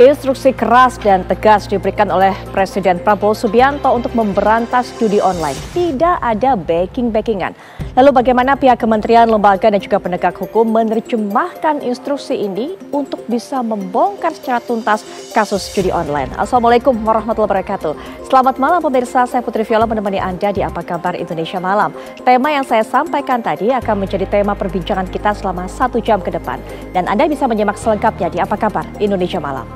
Instruksi keras dan tegas diberikan oleh Presiden Prabowo Subianto untuk memberantas judi online. Tidak ada backing-backingan. Lalu bagaimana pihak kementerian, lembaga dan juga penegak hukum menerjemahkan instruksi ini untuk bisa membongkar secara tuntas kasus judi online. Assalamualaikum warahmatullahi wabarakatuh. Selamat malam pemirsa, saya Putri Viola menemani Anda di Apa Kabar Indonesia Malam. Tema yang saya sampaikan tadi akan menjadi tema perbincangan kita selama 1 jam ke depan. Dan Anda bisa menyimak selengkapnya di Apa Kabar Indonesia Malam.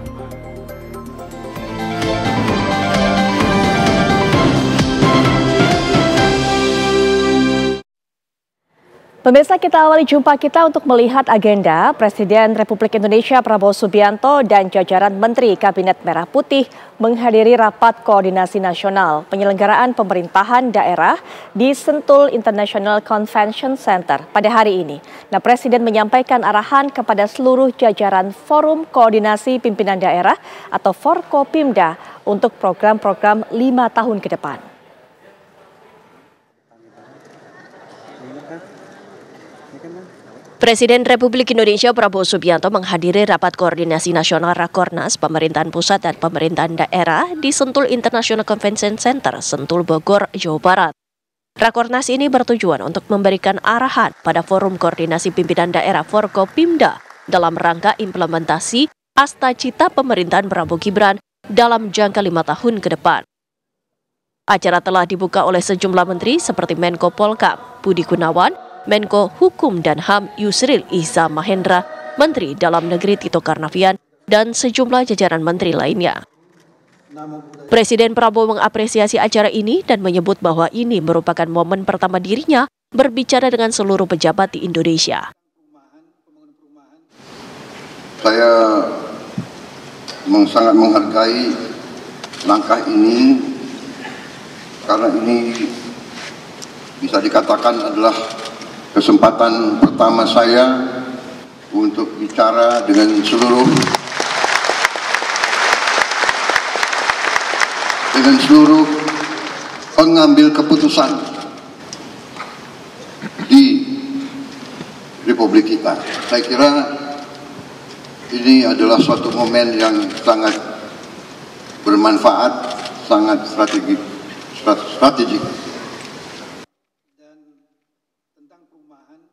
Pemirsa, kita awali jumpa kita untuk melihat agenda Presiden Republik Indonesia Prabowo Subianto dan jajaran Menteri Kabinet Merah Putih menghadiri rapat koordinasi nasional penyelenggaraan pemerintahan daerah di Sentul International Convention Center pada hari ini. Nah, Presiden menyampaikan arahan kepada seluruh jajaran Forum Koordinasi Pimpinan Daerah atau Forkopimda untuk program-program 5 tahun ke depan. Presiden Republik Indonesia Prabowo Subianto menghadiri rapat koordinasi nasional Rakornas pemerintahan pusat dan pemerintahan daerah di Sentul International Convention Center, Sentul, Bogor, Jawa Barat. Rakornas ini bertujuan untuk memberikan arahan pada Forum Koordinasi Pimpinan Daerah Forkopimda dalam rangka implementasi Asta Cita Pemerintahan Prabowo Gibran dalam jangka 5 tahun ke depan. Acara telah dibuka oleh sejumlah menteri seperti Menko Polhukam Budi Gunawan, Menko Hukum dan HAM Yusril Iza Mahendra, Menteri Dalam Negeri Tito Karnavian, dan sejumlah jajaran menteri lainnya. Presiden Prabowo mengapresiasi acara ini dan menyebut bahwa ini merupakan momen pertama dirinya berbicara dengan seluruh pejabat di Indonesia. Saya sangat menghargai langkah ini karena ini bisa dikatakan adalah kesempatan pertama saya untuk bicara dengan seluruh pengambil keputusan di Republik kita. Saya kira ini adalah suatu momen yang sangat bermanfaat, sangat strategik.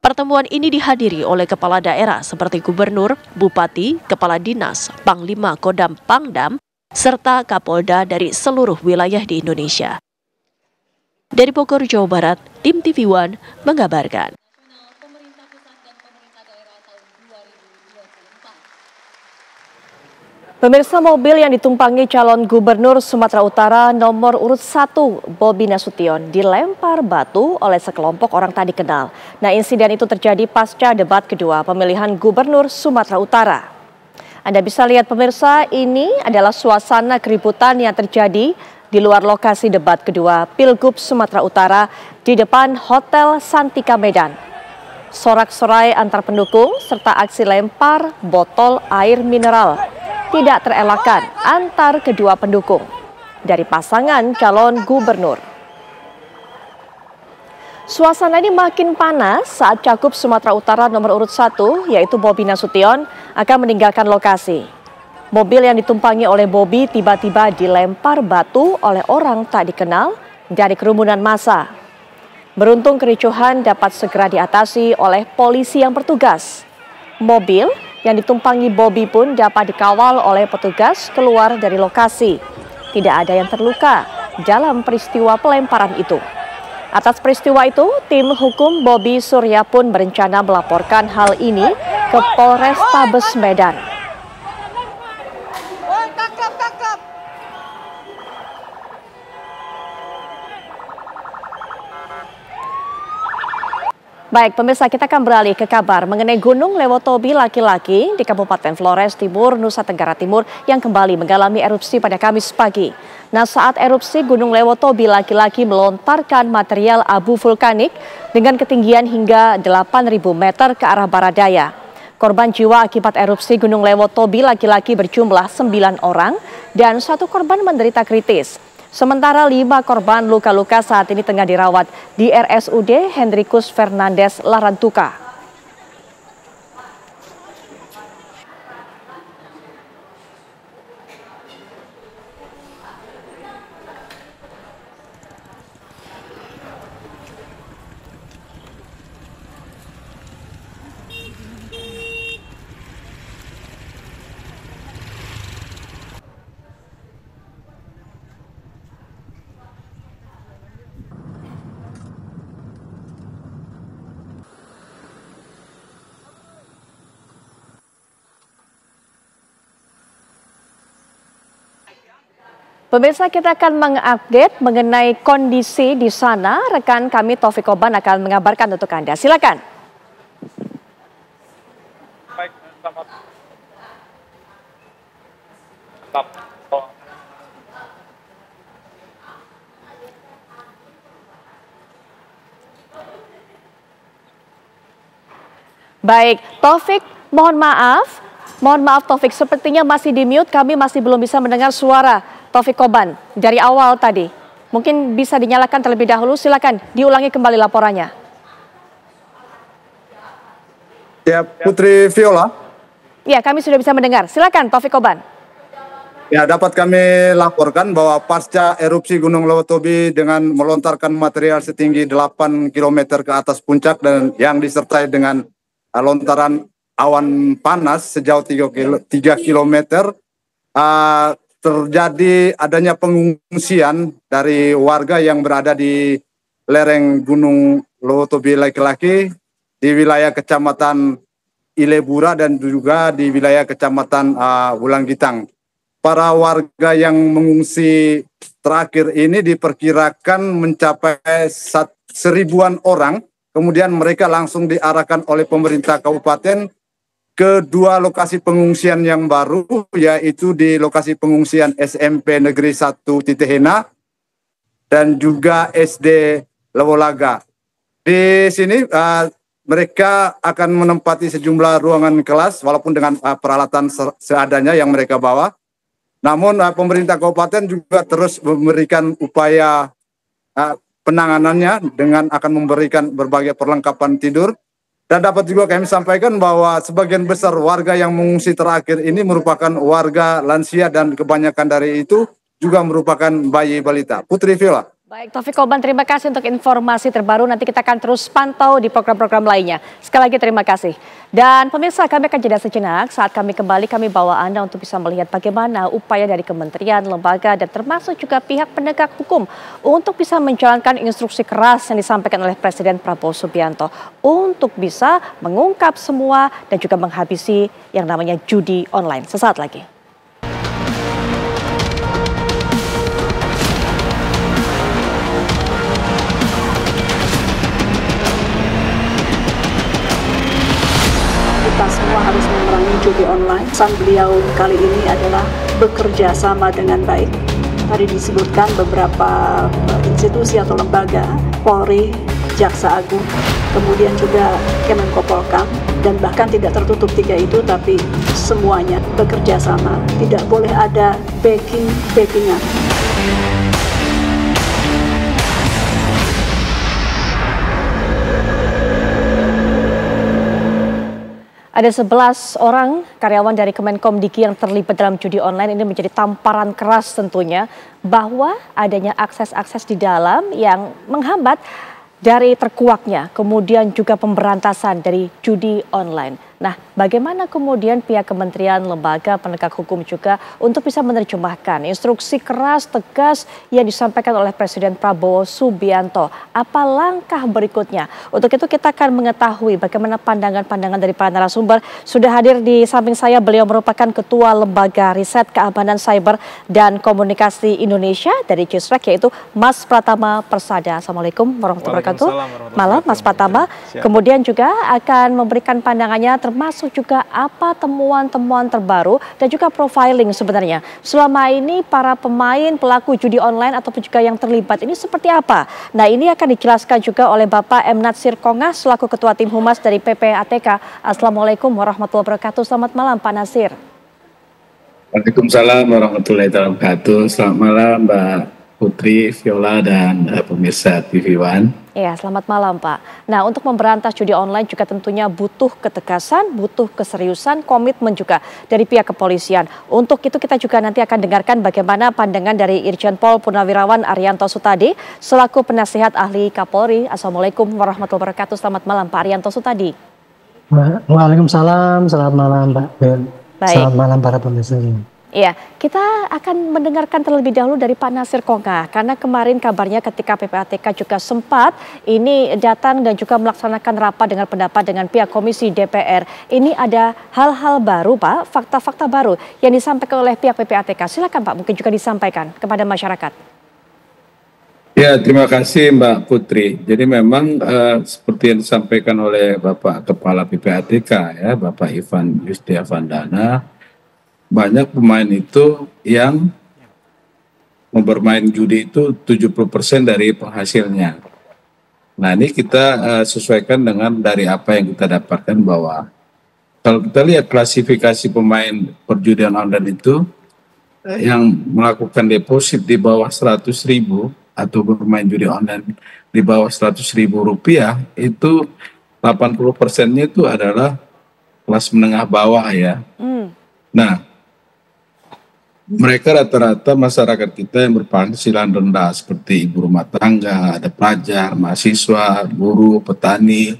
Pertemuan ini dihadiri oleh kepala daerah seperti gubernur, bupati, kepala dinas, panglima Kodam Pangdam, serta Kapolda dari seluruh wilayah di Indonesia. Dari Bogor, Jawa Barat, tim TV One mengabarkan. Pemirsa, mobil yang ditumpangi calon gubernur Sumatera Utara nomor urut 1 Bobi Nasution dilempar batu oleh sekelompok orang tak dikenal. Nah, insiden itu terjadi pasca debat kedua pemilihan gubernur Sumatera Utara. Anda bisa lihat pemirsa, ini adalah suasana keributan yang terjadi di luar lokasi debat kedua Pilgub Sumatera Utara di depan Hotel Santika Medan. Sorak-sorai antar pendukung serta aksi lempar botol air mineral tidak terelakkan antar kedua pendukung dari pasangan calon gubernur. Suasana ini makin panas saat Cagup Sumatera Utara nomor urut 1 yaitu Bobi Nasution akan meninggalkan lokasi. Mobil yang ditumpangi oleh Bobi tiba-tiba dilempar batu oleh orang tak dikenal dari kerumunan massa. Beruntung kericuhan dapat segera diatasi oleh polisi yang bertugas. Mobil yang ditumpangi Bobi pun dapat dikawal oleh petugas keluar dari lokasi. Tidak ada yang terluka dalam peristiwa pelemparan itu. Atas peristiwa itu, tim hukum Bobi Surya pun berencana melaporkan hal ini ke Polrestabes Medan. Baik, pemirsa, kita akan beralih ke kabar mengenai Gunung Lewotobi laki-laki di Kabupaten Flores Timur, Nusa Tenggara Timur yang kembali mengalami erupsi pada Kamis pagi. Nah, saat erupsi Gunung Lewotobi laki-laki melontarkan material abu vulkanik dengan ketinggian hingga 8.000 meter ke arah barat daya. Korban jiwa akibat erupsi Gunung Lewotobi laki-laki berjumlah 9 orang dan 1 korban menderita kritis. Sementara 5 korban luka-luka saat ini tengah dirawat di RSUD Hendrikus Fernandes Larantuka. Pemirsa, kita akan mengupdate mengenai kondisi di sana. Rekan kami Taufik Koban akan mengabarkan untuk Anda. Silakan. Baik, selamat. Baik, Taufik, mohon maaf. Mohon maaf Taufik, sepertinya masih di mute. Kami masih belum bisa mendengar suara Taufik Koban dari awal tadi. Mungkin bisa dinyalakan terlebih dahulu. Silakan diulangi kembali laporannya. Ya, Putri Viola. Ya, kami sudah bisa mendengar. Silakan Taufik Koban. Ya, dapat kami laporkan bahwa pasca erupsi Gunung Lewotobi dengan melontarkan material setinggi 8 km ke atas puncak dan yang disertai dengan lontaran awan panas sejauh 3 km, terjadi adanya pengungsian dari warga yang berada di lereng Gunung Lewotobi laki-laki di wilayah Kecamatan Ilebura dan juga di wilayah Kecamatan Wulanggitang. Para warga yang mengungsi terakhir ini diperkirakan mencapai 1.000-an orang. Kemudian mereka langsung diarahkan oleh pemerintah kabupaten ke 2 lokasi pengungsian yang baru, yaitu di lokasi pengungsian SMP Negeri 1 Titehena dan juga SD Lewolaga. Di sini mereka akan menempati sejumlah ruangan kelas walaupun dengan peralatan seadanya yang mereka bawa. Namun pemerintah kabupaten juga terus memberikan upaya penanganannya dengan akan memberikan berbagai perlengkapan tidur. Dan dapat juga kami sampaikan bahwa sebagian besar warga yang mengungsi terakhir ini merupakan warga lansia dan kebanyakan dari itu juga merupakan bayi balita. Putri Viola. Baik, Taufik Koban, terima kasih untuk informasi terbaru. Nanti kita akan terus pantau di program-program lainnya. Sekali lagi terima kasih. Dan pemirsa, kami akan jeda sejenak. Saat kami kembali, kami bawa Anda untuk bisa melihat bagaimana upaya dari kementerian, lembaga, dan termasuk juga pihak penegak hukum untuk bisa menjalankan instruksi keras yang disampaikan oleh Presiden Prabowo Subianto untuk bisa mengungkap semua dan juga menghabisi yang namanya judi online. Sesaat lagi. Kita semua harus memerangi judi online. Pesan beliau kali ini adalah bekerja sama dengan baik. Tadi disebutkan beberapa institusi atau lembaga, Polri, Jaksa Agung, kemudian juga Kemenko Polkam, dan bahkan tidak tertutup 3 itu, tapi semuanya bekerja sama. Tidak boleh ada backingan. Ada 11 orang karyawan dari Kemenkom Diki yang terlibat dalam judi online. Ini menjadi tamparan keras tentunya bahwa adanya akses-akses di dalam yang menghambat dari terkuaknya, kemudian juga pemberantasan dari judi online. Nah, bagaimana kemudian pihak kementerian, lembaga, penegak hukum juga untuk bisa menerjemahkan instruksi keras, tegas yang disampaikan oleh Presiden Prabowo Subianto. Apa langkah berikutnya? Untuk itu kita akan mengetahui bagaimana pandangan-pandangan dari para narasumber. Sudah hadir di samping saya, beliau merupakan Ketua Lembaga Riset Keamanan Cyber dan Komunikasi Indonesia dari CISREC, yaitu Mas Pratama Persada. Assalamualaikum warahmatullahi wabarakatuh. Malam Mas Pratama. Kemudian juga akan memberikan pandangannya termasuk juga apa temuan-temuan terbaru dan juga profiling sebenarnya. Selama ini para pemain pelaku judi online ataupun juga yang terlibat ini seperti apa? Nah, ini akan dijelaskan juga oleh Bapak M. Natsir Kongas selaku Ketua Tim Humas dari PPATK. Assalamualaikum warahmatullahi wabarakatuh. Selamat malam Pak Natsir. Waalaikumsalam warahmatullahi wabarakatuh. Selamat malam Mbak Putri, Viola, dan pemirsa TV One. Ya, selamat malam Pak. Nah, untuk memberantas judi online juga tentunya butuh ketegasan, butuh keseriusan, komitmen juga dari pihak kepolisian. Untuk itu kita juga nanti akan dengarkan bagaimana pandangan dari Irjen Pol Purnawirawan Arianto Sutadi selaku penasihat ahli Kapolri. Assalamualaikum warahmatullahi wabarakatuh. Selamat malam Pak Arianto Sutadi. Waalaikumsalam, selamat malam Mbak Ben. Baik. Selamat malam para pemirsa. Iya, kita akan mendengarkan terlebih dahulu dari Pak Nasir Konga, karena kemarin kabarnya ketika PPATK juga sempat ini datang dan juga melaksanakan rapat dengan pendapat dengan pihak Komisi DPR. Ini ada hal-hal baru Pak, fakta-fakta baru yang disampaikan oleh pihak PPATK. Silakan Pak, mungkin juga disampaikan kepada masyarakat. Ya, terima kasih Mbak Putri. Jadi memang seperti yang disampaikan oleh Bapak Kepala PPATK ya, Bapak Ivan Yustiavandana, banyak pemain itu yang bermain judi itu 70% dari penghasilnya. Nah ini kita sesuaikan dengan dari apa yang kita dapatkan, bahwa kalau kita lihat klasifikasi pemain perjudian online itu yang melakukan deposit di bawah 100.000 atau bermain judi online di bawah 100.000 rupiah, itu 80%-nya itu adalah kelas menengah bawah ya. Nah, mereka rata-rata masyarakat kita yang berpenghasilan rendah seperti ibu rumah tangga, ada pelajar, mahasiswa, buruh, petani,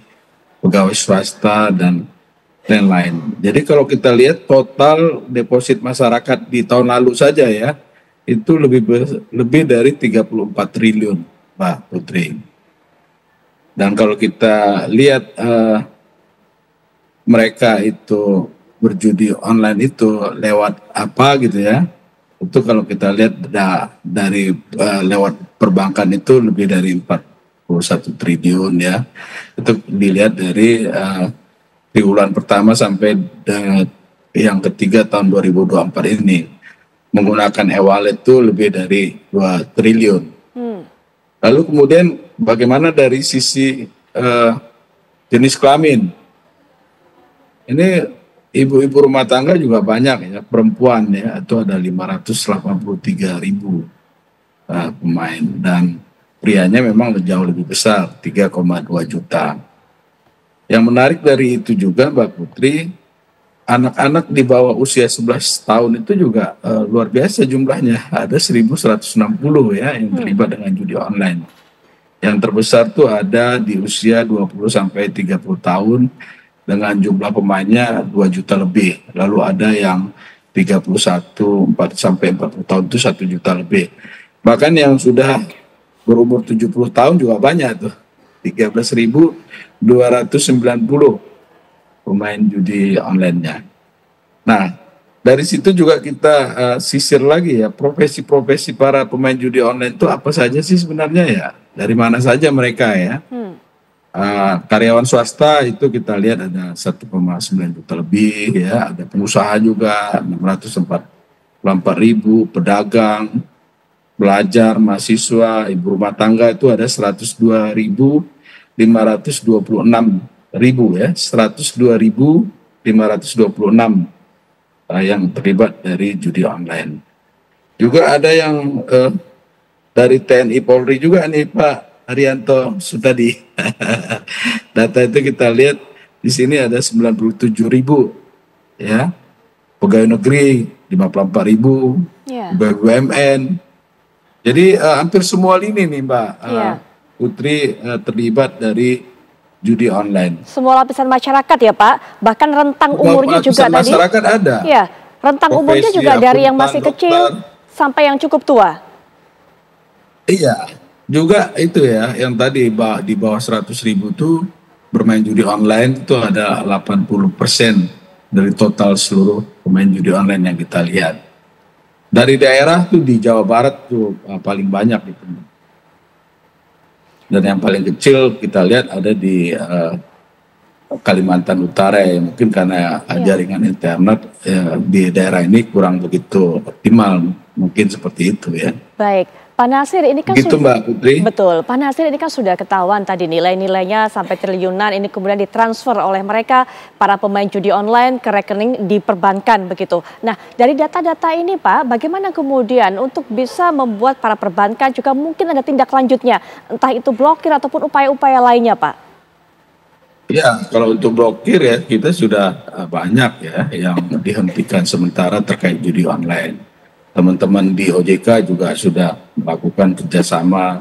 pegawai swasta, dan lain-lain. Jadi kalau kita lihat total deposit masyarakat di tahun lalu saja ya, itu lebih dari 34 triliun, Mbak Putri. Dan kalau kita lihat mereka itu berjudi online itu lewat apa gitu ya, itu kalau kita lihat dari lewat perbankan itu lebih dari 41 triliun ya. Itu dilihat dari triwulan pertama sampai yang ketiga tahun 2024 ini. Menggunakan e-wallet itu lebih dari 2 triliun. Lalu kemudian bagaimana dari sisi jenis kelamin? Ini ibu-ibu rumah tangga juga banyak ya, perempuan ya, itu ada 583.000 pemain, dan prianya memang jauh lebih besar, 3,2 juta. Yang menarik dari itu juga Mbak Putri, anak-anak di bawah usia 11 tahun itu juga luar biasa jumlahnya, ada 1.160 ya yang terlibat dengan judi online. Yang terbesar tuh ada di usia 20 sampai 30 tahun, dengan jumlah pemainnya 2 juta lebih. Lalu ada yang 31 sampai 40 tahun itu 1 juta lebih. Bahkan yang sudah berumur 70 tahun juga banyak tuh. 13.290 pemain judi online-nya. Nah, dari situ juga kita sisir lagi ya, profesi-profesi para pemain judi online itu apa saja sih sebenarnya ya? Dari mana saja mereka ya? Karyawan swasta itu kita lihat ada 1,9 juta lebih ya, ada pengusaha juga 644.000, pedagang, pelajar, mahasiswa, ibu rumah tangga itu ada 102.526 ya, 102.526 yang terlibat dari judi online. Juga ada yang dari TNI Polri juga nih Pak Haryanto Sutadi. Data itu kita lihat di sini ada 97.000 ya, pegawai negeri 54.000, pegawai BUMN. Jadi hampir semua lini nih Mbak Putri terlibat dari judi online. Semua lapisan masyarakat ya Pak, bahkan rentang umurnya juga tadi. Masyarakat ada. Ya, rentang umurnya juga dari yang masih kecil sampai yang cukup tua. Iya. Juga itu ya, yang tadi di bawah 100.000 itu bermain judi online itu ada 80% dari total seluruh pemain judi online yang kita lihat. Dari daerah tuh di Jawa Barat tuh paling banyak itu. Dan yang paling kecil kita lihat ada di Kalimantan Utara ya, mungkin karena jaringan internet di daerah ini kurang begitu optimal, mungkin seperti itu ya. Baik. Pak Nasir, ini kan gitu, Mbak Putri. Betul, Pak Nasir ini kan sudah ketahuan tadi nilai-nilainya sampai triliunan, ini kemudian ditransfer oleh mereka para pemain judi online ke rekening di perbankan begitu. Nah, dari data-data ini Pak, bagaimana kemudian untuk bisa membuat para perbankan juga mungkin ada tindak lanjutnya, entah itu blokir ataupun upaya-upaya lainnya Pak? Ya, kalau untuk blokir ya kita sudah banyak ya yang dihentikan sementara terkait judi online. Teman-teman di OJK juga sudah melakukan kerjasama,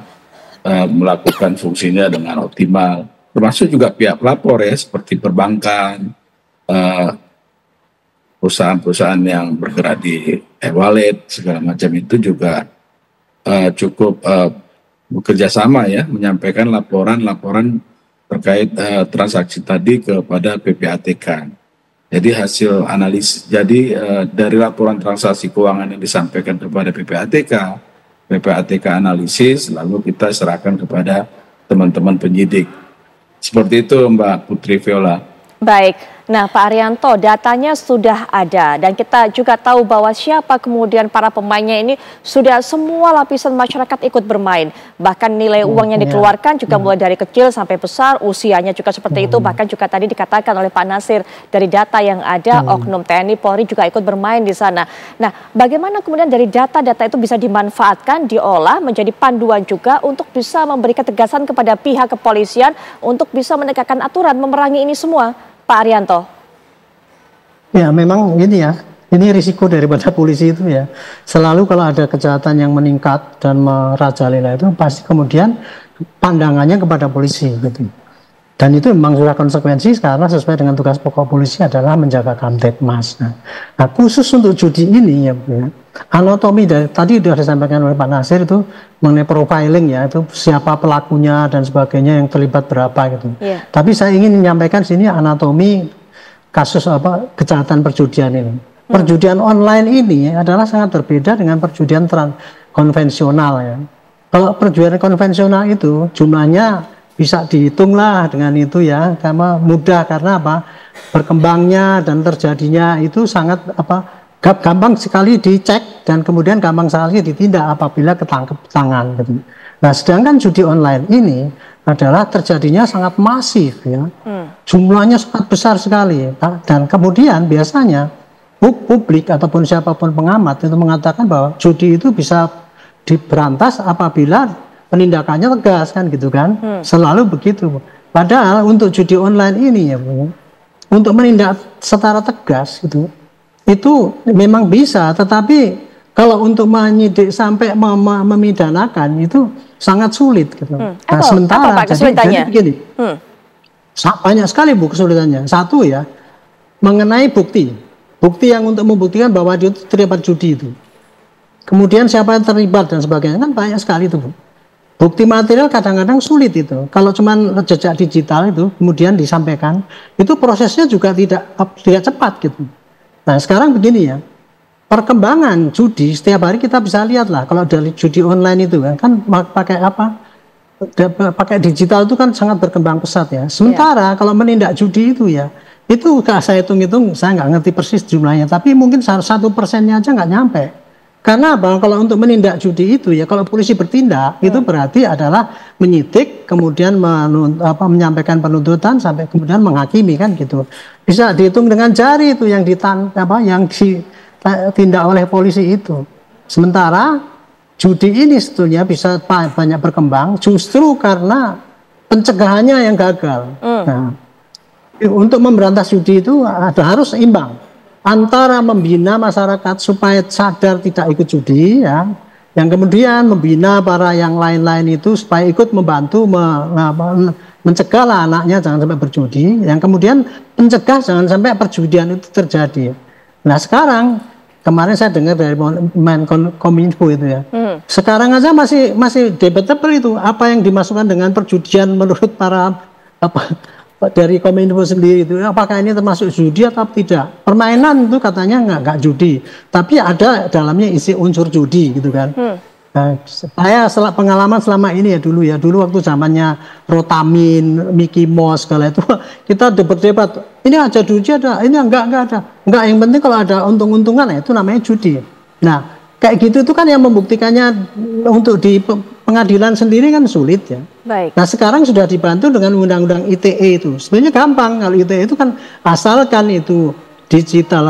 melakukan fungsinya dengan optimal. Termasuk juga pihak pelapor ya, seperti perbankan, perusahaan-perusahaan yang bergerak di e-wallet segala macam itu juga cukup bekerja sama ya, menyampaikan laporan terkait transaksi tadi kepada PPATK. Jadi hasil analisis, dari laporan transaksi keuangan yang disampaikan kepada PPATK analisis, lalu kita serahkan kepada teman-teman penyidik. Seperti itu Mbak Putri Viola. Baik, nah Pak Arianto, datanya sudah ada dan kita juga tahu bahwa siapa kemudian para pemainnya ini sudah semua lapisan masyarakat ikut bermain. Bahkan nilai uang yang dikeluarkan juga mulai dari kecil sampai besar, usianya juga seperti itu. Bahkan juga tadi dikatakan oleh Pak Nasir dari data yang ada, oknum TNI, Polri juga ikut bermain di sana. Nah, bagaimana kemudian dari data-data itu bisa dimanfaatkan, diolah menjadi panduan juga untuk bisa memberi ketegasan kepada pihak kepolisian untuk bisa menegakkan aturan memerangi ini semua? Pak Arianto. Ya memang ini ya, ini risiko daripada polisi itu ya. Selalu kalau ada kejahatan yang meningkat dan merajalela itu pasti kemudian pandangannya kepada polisi gitu. Dan itu memang sudah konsekuensi karena sesuai dengan tugas pokok polisi adalah menjaga Kamtipmas. Nah khusus untuk judi ini ya, anatomi dari tadi sudah disampaikan oleh Pak Nasir itu mengenai profiling ya, itu siapa pelakunya dan sebagainya yang terlibat berapa gitu. Tapi saya ingin menyampaikan sini anatomi kasus kejahatan perjudian ini. Perjudian online ini adalah sangat berbeda dengan perjudian konvensional ya. Kalau perjudian konvensional itu jumlahnya bisa dihitung lah dengan itu ya, karena mudah karena apa, berkembangnya dan terjadinya itu sangat gampang sekali dicek dan kemudian gampang sekali ditindak apabila ketangkep tangan gitu. Nah sedangkan judi online ini adalah terjadinya sangat masif ya, jumlahnya sangat besar sekali dan kemudian biasanya publik ataupun siapapun pengamat itu mengatakan bahwa judi itu bisa diberantas apabila penindakannya tegas kan gitu kan, selalu begitu. Padahal untuk judi online ini ya Bu, untuk menindak secara tegas itu memang bisa, tetapi kalau untuk menyidik sampai memidanakan itu sangat sulit gitu. Nah sementara jadi begini, banyak sekali Bu kesulitannya. Satu ya, mengenai bukti yang untuk membuktikan bahwa dia terlibat judi itu. Kemudian siapa yang terlibat dan sebagainya kan banyak sekali itu Bu. Bukti material kadang-kadang sulit itu. Kalau cuma jejak digital itu kemudian disampaikan, itu prosesnya juga tidak cepat gitu. Nah sekarang begini ya, perkembangan judi setiap hari kita bisa lihat lah. Kalau dari judi online itu kan pakai apa? Pakai digital itu kan sangat berkembang pesat ya. Sementara kalau menindak judi itu ya, itu saya hitung-hitung saya nggak ngerti persis jumlahnya, tapi mungkin 1% aja nggak nyampe. Karena apa? Kalau untuk menindak judi itu ya, kalau polisi bertindak itu berarti adalah menyidik, kemudian menyampaikan penuntutan sampai kemudian menghakimi kan gitu. Bisa dihitung dengan jari itu yang ditindak oleh polisi itu. Sementara judi ini sebetulnya bisa banyak berkembang justru karena pencegahannya yang gagal. Nah, untuk memberantas judi itu harus imbang antara membina masyarakat supaya sadar tidak ikut judi ya, yang kemudian membina para yang lain-lain itu supaya ikut membantu mencegah lah anaknya jangan sampai berjudi, yang kemudian mencegah jangan sampai perjudian itu terjadi. Nah sekarang kemarin saya dengar dari Menkominfo itu ya, sekarang aja masih debatable itu apa yang dimasukkan dengan perjudian menurut para dari Kominfo sendiri itu, apakah ini termasuk judi atau tidak? Permainan itu katanya nggak judi, tapi ada dalamnya isi unsur judi gitu kan. Nah, saya pengalaman selama ini ya dulu waktu zamannya Rotamin, Mickey Mouse segala itu kita debat-debat. Ini aja judi ada, ini enggak ada. Enggak, yang penting kalau ada untung-untungan ya itu namanya judi. Nah kayak gitu itu kan yang membuktikannya untuk di pengadilan sendiri kan sulit ya. Baik. Nah sekarang sudah dibantu dengan undang-undang ITE itu. Sebenarnya gampang kalau ITE itu kan asalkan itu digital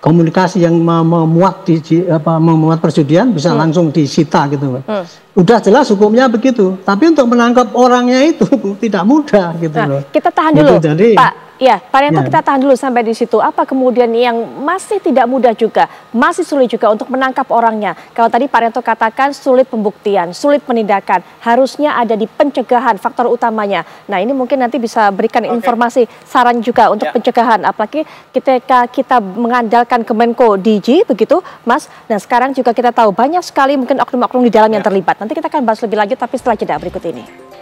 komunikasi yang memuat perjudian bisa langsung disita gitu. Udah jelas hukumnya begitu. Tapi untuk menangkap orangnya itu tidak mudah gitu loh. Kita tahan dulu, Jadi, Pak Iya, Pak Rianto, kita tahan dulu sampai di situ. Apa kemudian yang masih tidak mudah juga, masih sulit juga untuk menangkap orangnya? Kalau tadi Pak Rianto katakan sulit pembuktian, sulit penindakan, harusnya ada di pencegahan faktor utamanya. Nah, ini mungkin nanti bisa berikan informasi, saran juga untuk pencegahan. Apalagi ketika kita mengandalkan Kemenko Digi, begitu, Mas. Nah, sekarang juga kita tahu banyak sekali mungkin oknum-oknum di dalam yang terlibat. Nanti kita akan bahas lebih lanjut, tapi setelah jeda berikut ini.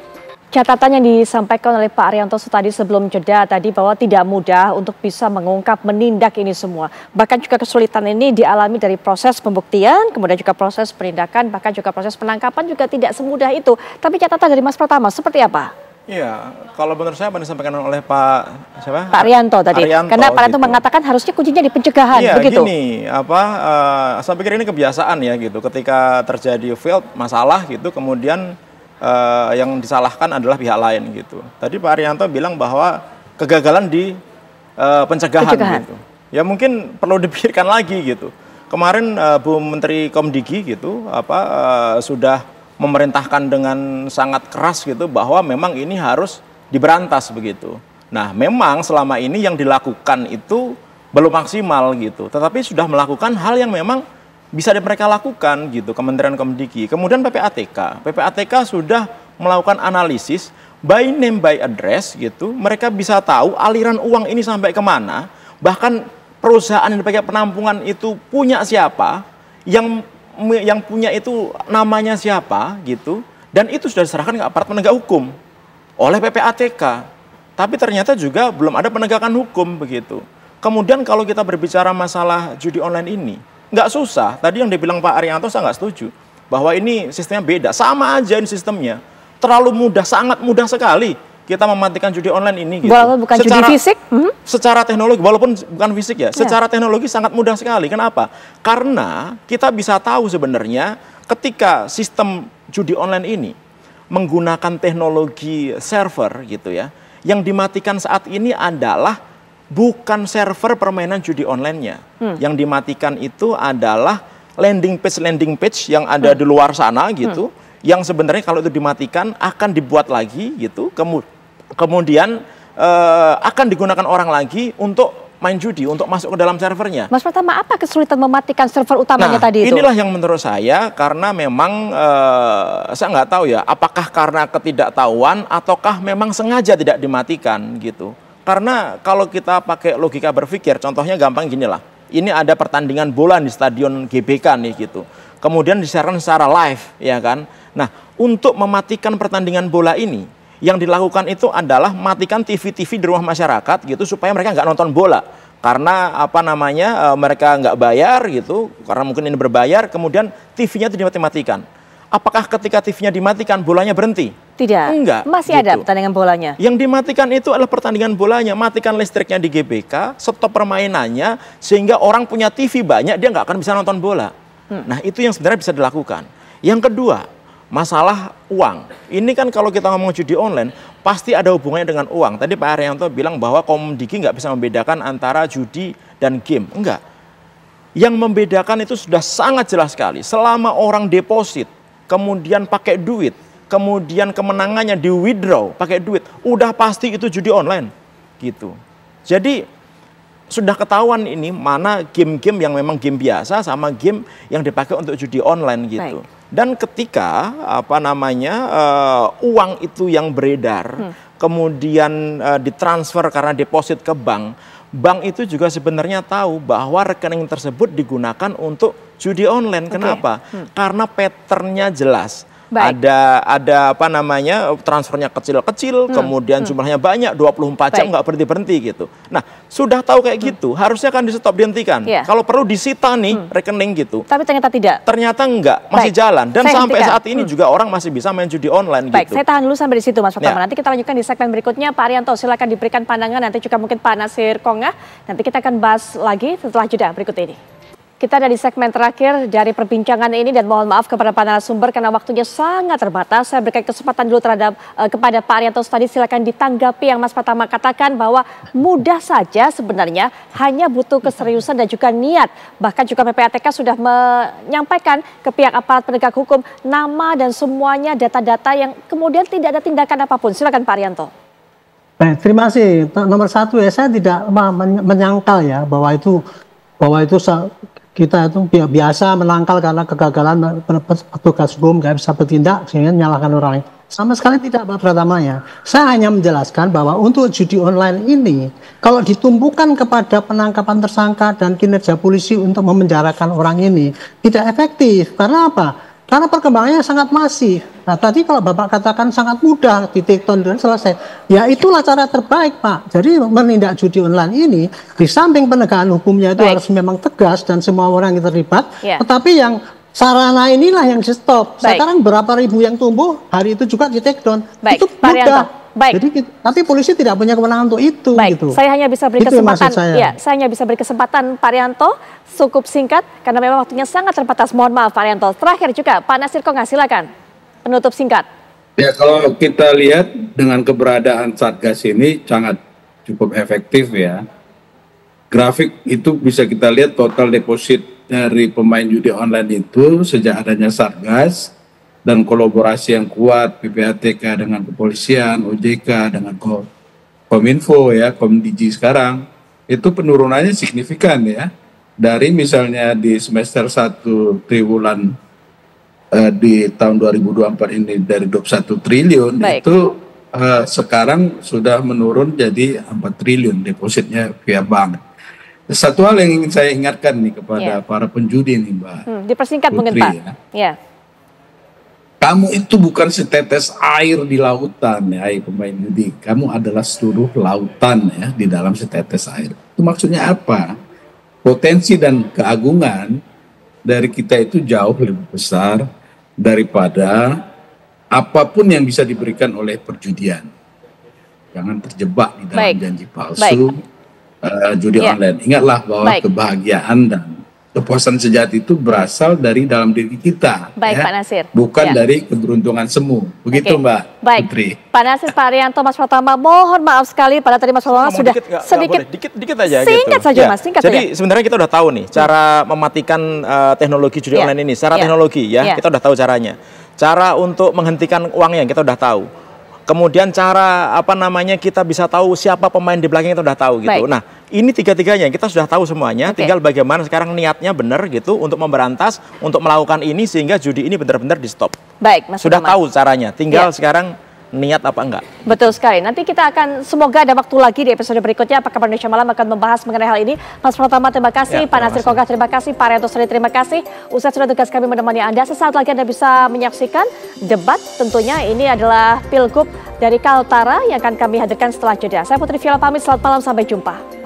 Catatan yang disampaikan oleh Pak Arianto tadi sebelum jeda tadi bahwa tidak mudah untuk bisa mengungkap, menindak ini semua. Bahkan juga kesulitan ini dialami dari proses pembuktian, kemudian juga proses penindakan, bahkan juga proses penangkapan juga tidak semudah itu. Tapi catatan dari Mas Pratama seperti apa? Iya, kalau menurut saya apa yang disampaikan oleh Pak Arianto tadi. Karena Pak Arianto mengatakan harusnya kuncinya di pencegahan, begitu. Gini, saya pikir ini kebiasaan ya gitu. Ketika terjadi failed masalah gitu, kemudian yang disalahkan adalah pihak lain gitu. Tadi Pak Arianto bilang bahwa kegagalan di pencegahan gitu. Ya mungkin perlu dipikirkan lagi gitu. Kemarin Bu Menteri Komdigi gitu sudah memerintahkan dengan sangat keras gitu bahwa memang ini harus diberantas begitu. Nah, memang selama ini yang dilakukan itu belum maksimal gitu. Tetapi sudah melakukan hal yang memang bisa mereka lakukan gitu, Kementerian Komdigi. Kemudian PPATK sudah melakukan analisis by name by address gitu. Mereka bisa tahu aliran uang ini sampai kemana. Bahkan perusahaan yang dipakai penampungan itu punya siapa, yang punya itu namanya siapa gitu. Dan itu sudah diserahkan ke aparat penegak hukum oleh PPATK. Tapi ternyata juga belum ada penegakan hukum begitu. Kemudian kalau kita berbicara masalah judi online ini, nggak susah. Tadi yang dibilang Pak Arianto saya nggak setuju. Bahwa ini sistemnya beda. Sama aja ini sistemnya. Terlalu mudah, sangat mudah sekali kita mematikan judi online ini. Gitu. Walaupun bukan judi fisik? Secara teknologi, walaupun bukan fisik ya. Secara teknologi sangat mudah sekali. Kenapa? Karena kita bisa tahu sebenarnya ketika sistem judi online ini menggunakan teknologi server gitu ya. Yang dimatikan saat ini adalah bukan server permainan judi online-nya. Yang dimatikan itu adalah landing page yang ada di luar sana gitu. Yang sebenarnya kalau itu dimatikan akan dibuat lagi gitu. Kemudian akan digunakan orang lagi untuk main judi, untuk masuk ke dalam servernya. Mas Pratama, apa kesulitan mematikan server utamanya tadi itu? Inilah yang menurut saya karena memang saya nggak tahu ya, apakah karena ketidaktahuan ataukah memang sengaja tidak dimatikan gitu. Karena kalau kita pakai logika berpikir, contohnya gampang gini lah. Ini ada pertandingan bola di stadion GBK nih gitu. Kemudian disiarkan secara live, ya kan. Nah, untuk mematikan pertandingan bola ini, yang dilakukan itu adalah matikan TV-TV di rumah masyarakat gitu supaya mereka nggak nonton bola. Karena mereka nggak bayar gitu, karena mungkin ini berbayar, kemudian TV-nya itu dimatikan. Apakah ketika TV-nya dimatikan bolanya berhenti? Tidak. Enggak. Masih gitu. Ada pertandingan bolanya. Yang dimatikan itu adalah pertandingan bolanya. Matikan listriknya di GBK, stop permainannya, sehingga orang punya TV banyak, dia nggak akan bisa nonton bola. Nah, itu yang sebenarnya bisa dilakukan. Yang kedua, masalah uang. Ini kan kalau kita ngomong judi online, pasti ada hubungannya dengan uang. Tadi Pak Arianto bilang bahwa Komdigi nggak bisa membedakan antara judi dan game. Enggak. Yang membedakan itu sudah sangat jelas sekali. Selama orang deposit, kemudian pakai duit, kemudian kemenangannya di withdraw pakai duit, udah pasti itu judi online gitu. Jadi sudah ketahuan ini mana game-game yang memang game biasa sama game yang dipakai untuk judi online gitu. Dan ketika uang itu yang beredar, kemudian ditransfer karena deposit ke bank, bank itu juga sebenarnya tahu bahwa rekening tersebut digunakan untuk judi online. Kenapa? Karena patternnya jelas. Ada transfernya kecil-kecil, kemudian jumlahnya banyak, 24 jam nggak berhenti-berhenti gitu. Nah, sudah tahu kayak gitu, harusnya kan di stop, dihentikan. Kalau perlu disita nih rekening gitu. Tapi ternyata tidak. Ternyata enggak, masih jalan. Dan sampai saat ini juga orang masih bisa main judi online gitu. Saya tahan dulu sampai di situ Mas Pratama. Nanti kita lanjutkan di segmen berikutnya. Pak Arianto silakan diberikan pandangan, nanti juga mungkin Pak Nasir Kongah. Nanti kita akan bahas lagi setelah jeda berikut ini. Kita ada di segmen terakhir dari perbincangan ini dan mohon maaf kepada para narasumber karena waktunya sangat terbatas. Saya berikan kesempatan dulu kepada Pak Arianto tadi, silakan ditanggapi yang Mas Pratama katakan bahwa mudah saja sebenarnya, hanya butuh keseriusan dan juga niat. Bahkan juga PPATK sudah menyampaikan ke pihak aparat penegak hukum nama dan semuanya data-data yang kemudian tidak ada tindakan apapun. Silakan Pak Arianto. Baik, terima kasih. Nomor satu ya, saya tidak menyangkal ya bahwa itu kita itu biasa menangkal karena kegagalan petugas hukum nggak bisa bertindak sehingga menyalahkan orang lain. Sama sekali tidak, Pak Pratamanya. Saya hanya menjelaskan bahwa untuk judi online ini, kalau ditumpukan kepada penangkapan tersangka dan kinerja polisi untuk memenjarakan orang ini, tidak efektif. Karena apa? Karena perkembangannya sangat masif. Nah, tadi kalau Bapak katakan sangat mudah di take down dan selesai, ya itulah cara terbaik, Pak. Jadi menindak judi online ini, di samping penegakan hukumnya itu harus memang tegas dan semua orang yang terlibat, tetapi yang sarana inilah yang di stop. Sekarang berapa ribu yang tumbuh, hari itu juga di take down. Itu mudah. Jadi, tapi polisi tidak punya kewenangan untuk itu. Gitu. Saya hanya bisa beri kesempatan. Ya, saya hanya bisa beri kesempatan Pak Arianto cukup singkat karena memang waktunya sangat terbatas. Mohon maaf Pak Arianto. Terakhir juga Pak Nasir Konga, silakan penutup singkat. Ya, kalau kita lihat dengan keberadaan Satgas ini sangat cukup efektif ya. Grafik itu bisa kita lihat total deposit dari pemain judi online itu sejak adanya Satgas dan kolaborasi yang kuat PPATK dengan kepolisian, OJK dengan Kominfo ya, Komdigi sekarang, itu penurunannya signifikan ya. Dari misalnya di semester 1 triwulan di tahun 2024 ini dari 21 triliun itu sekarang sudah menurun jadi 4 triliun depositnya via bank. Satu hal yang ingin saya ingatkan nih kepada para penjudi nih Mbak. Dipersingkat mungkin Pak. Ya. Kamu itu bukan setetes air di lautan ya, pemain judi. Kamu adalah seluruh lautan ya di dalam setetes air. Itu maksudnya apa? Potensi dan keagungan dari kita itu jauh lebih besar daripada apapun yang bisa diberikan oleh perjudian. Jangan terjebak di dalam janji palsu judi online. Ingatlah bahwa kebahagiaan dan kepuasan sejati itu berasal dari dalam diri kita, Pak Nasir. Bukan dari keberuntungan semu. Begitu Mbak Putri. Pak Nasir, Pak Arianto, Mas Pratama, mohon maaf sekali pada tadi Mas Pratama sudah sedikit aja. Singkat saja Mas, singkat saja. Jadi sebenarnya kita udah tahu nih cara mematikan teknologi judi online ini. Secara teknologi ya, kita udah tahu caranya. Cara untuk menghentikan uangnya kita udah tahu. Kemudian cara kita bisa tahu siapa pemain di belakang kita udah tahu gitu. Nah, ini tiga-tiganya kita sudah tahu semuanya. Tinggal bagaimana sekarang niatnya benar gitu untuk memberantas, untuk melakukan ini sehingga judi ini benar-benar di stop. Baik, Mas. Sudah tahu caranya. Tinggal sekarang niat apa enggak. Betul sekali. Nanti kita akan semoga ada waktu lagi di episode berikutnya. Apakah Indonesia Malam akan membahas mengenai hal ini. Mas Pratama terima kasih, Pak Nasir Konga terima kasih, Pak Arianto terima kasih. Usai sudah tugas kami menemani Anda. Sesaat lagi Anda bisa menyaksikan debat tentunya. Ini adalah Pilgub dari Kaltara yang akan kami hadirkan setelah jeda. Saya Putri Viola pamit, selamat malam, sampai jumpa.